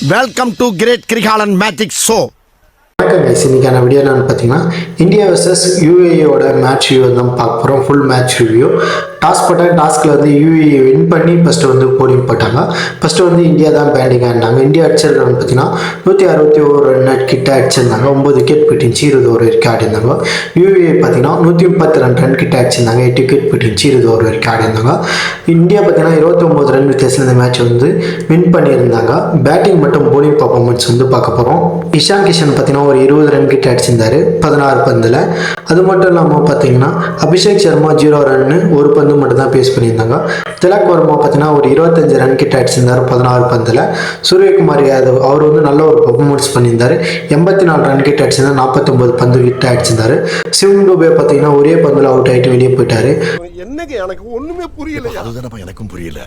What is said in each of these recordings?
Welcome to great Krikalan magic show. வணக்கம் guys, இன்னைக்கான video என்னன்னு பார்த்தீங்கன்னா இந்தியா வர்சஸ் யூஏயோட மேட்ச் ரிவ்யூ தான் பார்க்க போகிறோம். Full match review. டாஸ் போட்டாங்க. டாஸ்கில் வந்து யூஏஏ வின் பண்ணி ஃபஸ்ட்டு வந்து போலிங் போட்டாங்க. ஃபஸ்ட்டு வந்து இந்தியா தான் பேட்டிங் ஆடினாங்க. இந்தியா அடிச்சிருக்காங்க பார்த்தீங்கன்னா 161 ரன் கிட்ட அடிச்சிருந்தாங்க. 9 விக்கெட் போயிட்டுச்சு, 20 ஓவர் வரைக்கும் ஆடிருந்தாங்க. யூஏஏ பார்த்தீங்கன்னா 132 ரன் கிட்ட அடிச்சிருந்தாங்க. 8 விக்கெட் போயிட்டுச்சு, 20 ஓவர் வரைக்கும் ஆடிருந்தாங்க. இந்தியா பார்த்தீங்கன்னா 29 ரன் வித்தியாசத்தில் இந்த மேட்ச் வந்து வின் பண்ணியிருந்தாங்க. பேட்டிங் மற்றும் போலிங் பர்ஃபார்மன்ஸ் வந்து பார்க்க போகிறோம். இஷான் கிஷன் பார்த்தீங்கன்னா ஒரு 20 ரன் கிட்ட அடிச்சிருந்தாரு 16 பந்தில். அது மட்டும் இல்லாமல் பார்த்தீங்கன்னா அபிஷேக் சர்மா 0 ரன்னு, ஒரு பந்து மட்டும் தான் பேஸ் பண்ணியிருந்தாங்க. திலக் வர்மா பார்த்தீங்கன்னா ஒரு 25 ரன் கிட்ட அடிச்சிருந்தாரு 16 பந்தில். சூரியகுமார் யாதவ் அவர் வந்து நல்ல ஒரு பர்ஃபார்மன்ஸ் பண்ணியிருந்தாரு. 84 ரன் கிட்ட அடிச்சிருந்தாரு, 49 பந்து கிட்ட அடிச்சிருந்தாரு. சிவம் டூபே பார்த்தீங்கன்னா ஒரே பந்தில் அவுட் ஆகிட்டு வெளியே போயிட்டாரு. என்னங்க எனக்கு ஒண்ணுமே புரியல. அதுதானப்பா எனக்கும் புரியல.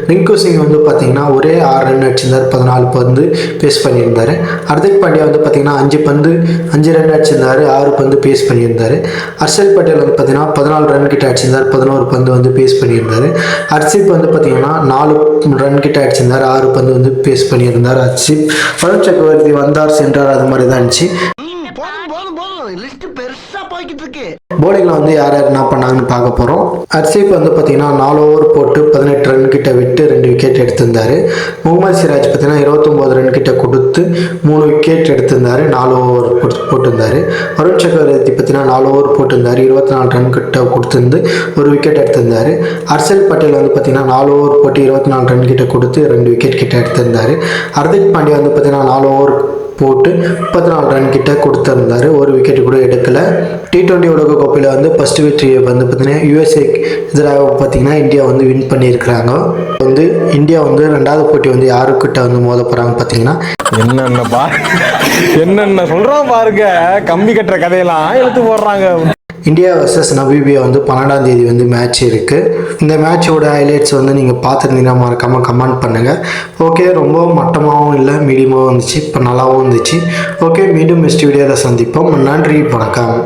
ரிங்கு சிங் வந்து பார்த்தீங்கன்னா ஒரே 6 ரன் அடிச்சிருந்தார், 14 பந்து பேஸ் பண்ணியிருந்தார். ஹர்திக் பாண்டியா வந்து பார்த்தீங்கன்னா 5 ரன் அடிச்சிருந்தார், 6 பந்து பேஸ் பண்ணியிருந்தார். ஹர்ஷல் பட்டேல் வந்து பார்த்தீங்கன்னா 14 ரன் கிட்ட அடிச்சிருந்தார், 11 பந்து வந்து பேஸ் பண்ணியிருந்தார். ஹர்ஷிப் வந்து பார்த்தீங்கன்னா 4 ரன் கிட்ட அடிச்சிருந்தார், 6 பந்து வந்து பேஸ் பண்ணியிருந்தார். ஹர்ஷிப். வருண் சக்கரவர்த்தி வந்தார் சென்றார், அது மாதிரி தான் இருந்துச்சு. போலிங்ல வந்து யார் யார் என்ன பண்ணாங்கன்னு பார்க்க போகிறோம். ஹர்ஷிப் வந்து பார்த்தீங்கன்னா 4 ஓவர் போட்டு 18 ரன் கிட்ட விட்டு 2 விக்கெட் எடுத்திருந்தாரு. முகமது சிராஜ் பார்த்தீங்கன்னா 29 ரன் கிட்ட கொடுத்து 3 விக்கெட் எடுத்திருந்தாரு, 4 ஓவர் போட்டிருந்தாரு. வருண் சக்கரவர்த்தி பார்த்தீங்கன்னா 4 ஓவர் போட்டிருந்தாரு, 24 ரன் கிட்ட கொடுத்துருந்து 1 விக்கெட் எடுத்திருந்தாரு. ஹர்ஷல் பட்டேல் வந்து பார்த்தீங்கன்னா 4 ஓவர் போட்டு 24 ரன் கிட்ட கொடுத்து 2 விக்கெட் கிட்ட எடுத்திருந்தாரு. ஹர்திக் பாண்டியா வந்து பார்த்தீங்கன்னா 4 ஓவர் போட்டு 34 ரன் கிட்ட கொடுத்துருந்தாரு, 1 விக்கெட் கூட எடுக்கல. T20 உலக கோப்பையில் வந்து ஃபர்ஸ்ட் வெற்றியை வந்து பார்த்தீங்கன்னா யூஎஸ்ஏ எதிராக பார்த்தீங்கன்னா இந்தியா வந்து வின் பண்ணியிருக்கிறாங்க. வந்து இந்தியா வந்து 2வது போட்டி வந்து யாருக்கிட்ட வந்து மோத போகிறாங்க பார்த்தீங்கன்னா என்னென்ன சொல்றான் பாருங்க, கம்பி கட்டுற கதையெல்லாம் எடுத்து போடுறாங்க. இந்தியா வர்சஸ் நமீபியா வந்து 12ஆம் தேதி வந்து மேட்ச் இருக்குது. இந்த மேட்சோட ஹைலைட்ஸ் வந்து நீங்கள் பார்த்துருந்தீங்கன்னா மறக்காமல் கமெண்ட் பண்ணுங்கள். ஓகே, ரொம்ப மட்டமாகவும் இல்லை, மீடியமாகவும் இருந்துச்சு, இப்போ நல்லாவும் இருந்துச்சு. ஓகே, மீண்டும் நெக்ஸ்ட் வீடியோவில் சந்திப்போம். நன்றி, வணக்கம்.